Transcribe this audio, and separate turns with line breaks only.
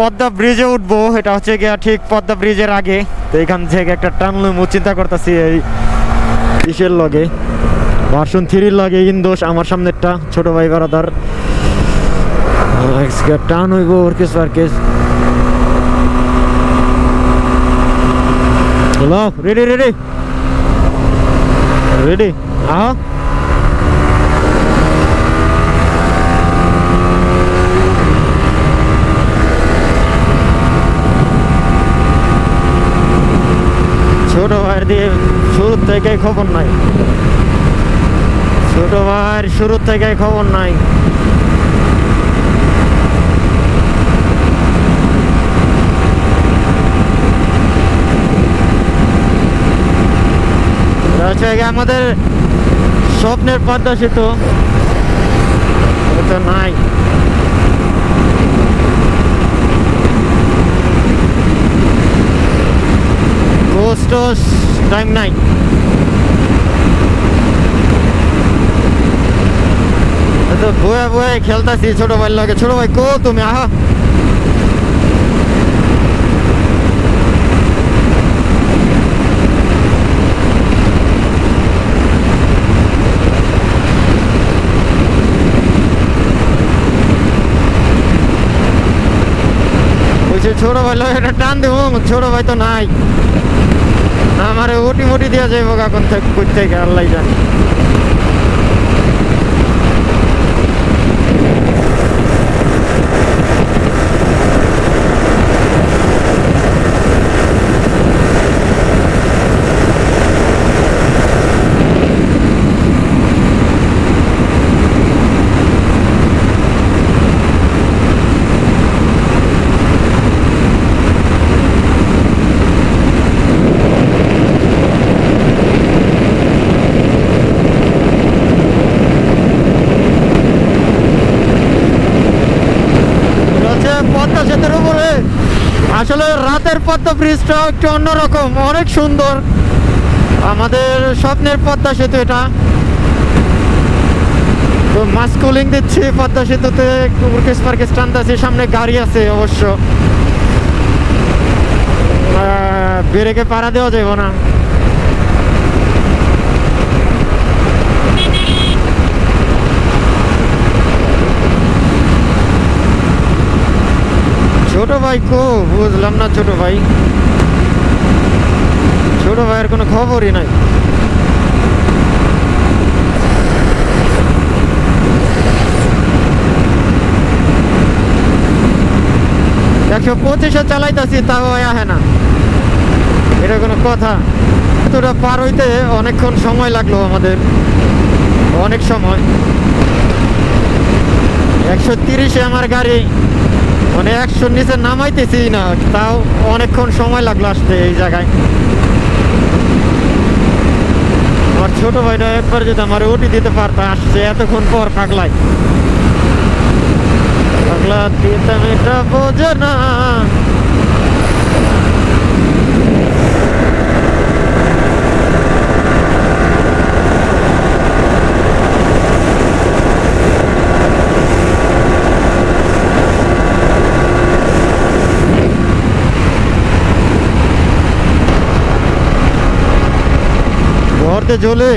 পদ্মা ব্রিজে উঠবো, এটা হচ্ছে গিয়া ঠিক পদ্মা ব্রিজের আগে। তো এখান থেকে একটা টানলো চিন্তা করতেছি এই ইসের লগে ভার্সন 3 লগে ইন্দোষ আমার সামনেরটা ছোট ভাই বারাদার টান হইব ওরকেস পার্কেস। হ্যালো, রেডি রেডি রেডি, আহ ছোট ভাইয়ের দিয়ে শুরু থেকে খবর নাই, ছোট ভাইয়ের শুরু থেকে খবর নাই। আমাদের স্বপ্নের পদ্মা সেতু তো নাই। টাইম নাই। বয়ে বয়ে খেলতেছি ছোট ভাই লাগে। ছোট ভাই কো তুমি, আহা ছোট ভাই লাগে এটা টান দেবো, ছোট ভাই তো নাই। আমারে উটি মুটি দিয়া যাইব এখন থেকে কই থেকে আল্লাহ জানে। পদ্মা সেতুর উপরে আসলে রাতের পদ্মা ব্রিজটা একটু অন্যরকম, অনেক সুন্দর। আমাদের স্বপ্নের পদ্মা সেতু এটা। তো মাস কুলিং দিচ্ছি পদ্মা সেতুতে, উর্কেশ পার্কে টানতেছি, সামনে গাড়ি আছে অবশ্য, ব্রেকে পাড়া দেওয়া যাবে না। ছোট ভাই কো বুঝলাম না, ছোট ভাই, ছোট ভাইয়ের কোনো খবরই নাই। 125 চালাইতেছি তাও আহে না, এটা কোনো কথা? তোরা পার হইতে অনেকক্ষণ সময় লাগলো আমাদের, অনেক সময়। 130-এ আমার গাড়ি, মানে 100-র নিচে নামাইতেছি না, তাও অনেকক্ষণ সময় লাগলো আসতে এই জায়গায়। আমার ছোট ভাইটা একবার যদি আমার ওটি দিতে পারতো, আসছে এতক্ষণ পর। পাগলায় পাগলা দিতাম, এটা বোঝে না। ঘরতে জ্বলে